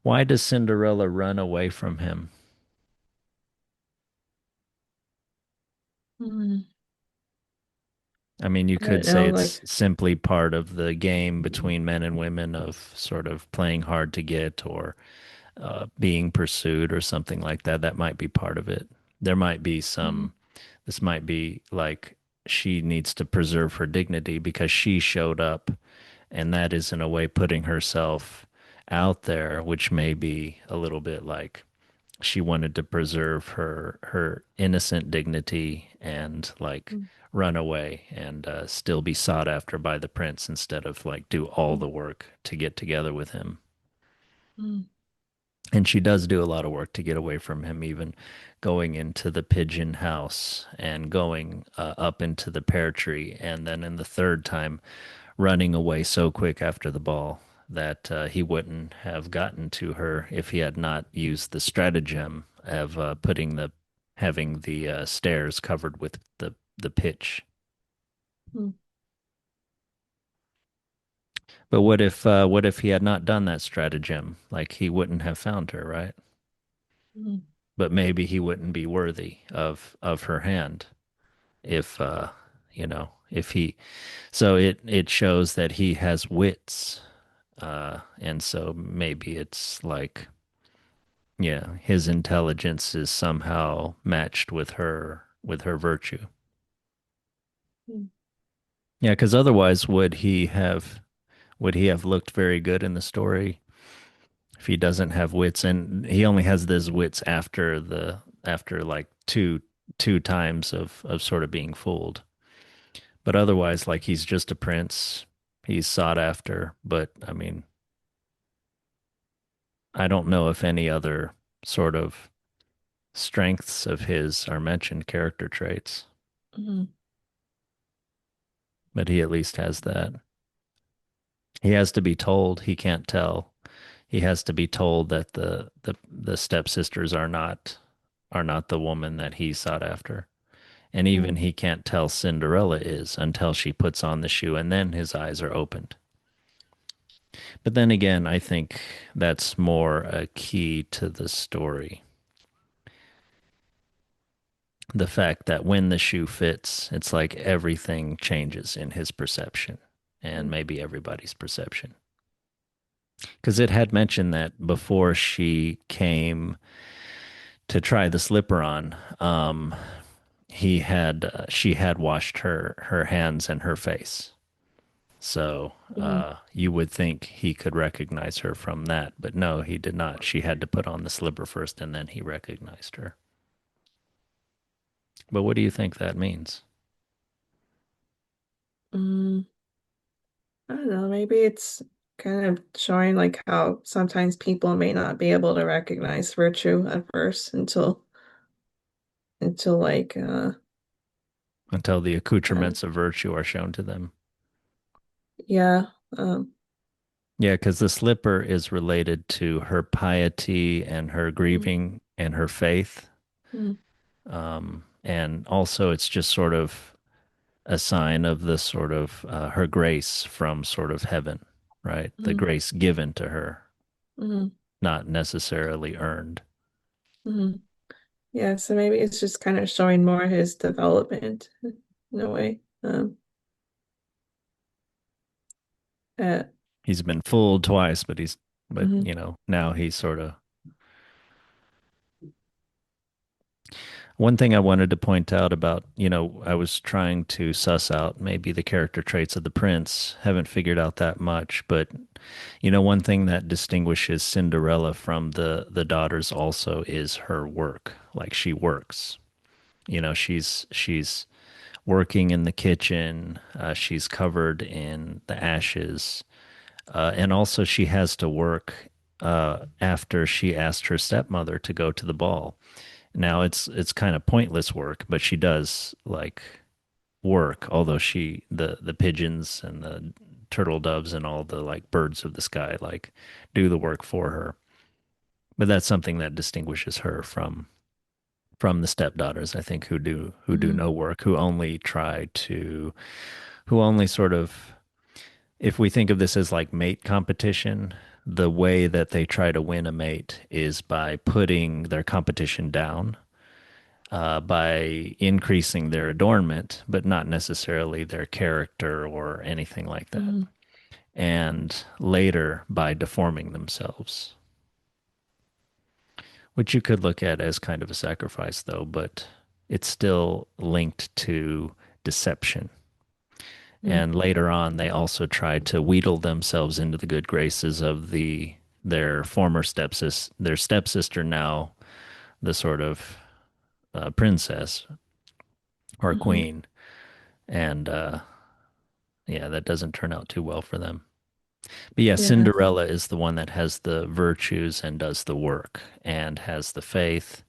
Why does Cinderella run away from him? Mm, I mean, you I could don't say know, it's like, simply part of the game between men and women of sort of playing hard to get or being pursued or something like that. That might be part of it. There might be mm, this might be like she needs to preserve her dignity because she showed up, and that is in a way putting herself out there, which may be a little bit like she wanted to preserve her innocent dignity and like mm, run away and still be sought after by the prince instead of like do all mm, the work to get together with him. mm, And she does do a lot of work to get away from him, even going into the pigeon house and going up into the pear tree. And then in the third time, running away so quick after the ball that he wouldn't have gotten to her if he had not used the stratagem of having the stairs covered with the pitch. mm, But what if he had not done that stratagem? Like he wouldn't have found her, right? mm, But maybe he wouldn't be worthy of her hand if if he so it shows that he has wits, and so maybe it's like, yeah, his intelligence is somehow matched with her virtue. mm, Yeah, because otherwise would he have looked very good in the story if he doesn't have wits, and he only has those wits after like two times of sort of being fooled. But otherwise, like he's just a prince. He's sought after. But I mean, I don't know if any other sort of strengths of his are mentioned character traits, mm, but he at least has that. He has to be told, he can't tell. He has to be told that the stepsisters are not the woman that he sought after. And even mm, he can't tell Cinderella is until she puts on the shoe and then his eyes are opened. But then again, I think that's more a key to the story. The fact that when the shoe fits, it's like everything changes in his perception and mm, maybe everybody's perception. Because it had mentioned that before she came to try the slipper on, she had washed her hands and her face. So mm. you would think he could recognize her from that, but no, he did not. She had to put on the slipper first, and then he recognized her. But what do you think that means? Mm. I don't know, maybe it's kind of showing like how sometimes people may not be able to recognize virtue at first until like Until the uh accoutrements of virtue are shown to them. yeah, um Yeah, because the slipper is related to her piety and her mm, grieving and her faith. mm, And also, it's just sort of a sign of the sort of her grace from sort of heaven, right? The mm, grace given to her, mm, not necessarily earned. mm. Yeah, so maybe it's just kind of showing more his development in a way. Uh, He's been fooled twice, but mhm, you know, now he's sort of. One thing I wanted to point out about, I was trying to suss out maybe the character traits of the prince. Haven't figured out that much, but one thing that distinguishes Cinderella from the daughters also is her work. Like she works. She's working in the kitchen. She's covered in the ashes, and also she has to work after she asked her stepmother to go to the ball. Now it's kind of pointless work, but she does like work, although the pigeons and the turtle doves and all the like birds of the sky like do the work for her. But that's something that distinguishes her from the stepdaughters, I think, who do mhm, no work, who only sort of, if we think of this as like mate competition, the way that they try to win a mate is by putting their competition down, by increasing their adornment, but not necessarily their character or anything like that. Mm-hmm. And later by deforming themselves, which you could look at as kind of a sacrifice, though, but it's still linked to deception. And later on, they also tried to wheedle themselves into the good graces of their former stepsister, their stepsister, now the sort of princess or Mm-hmm. queen. And yeah, that doesn't turn out too well for them. But yeah, Yeah. Cinderella is the one that has the virtues and does the work and has the faith,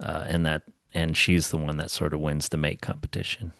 and she's the one that sort of wins the mate competition.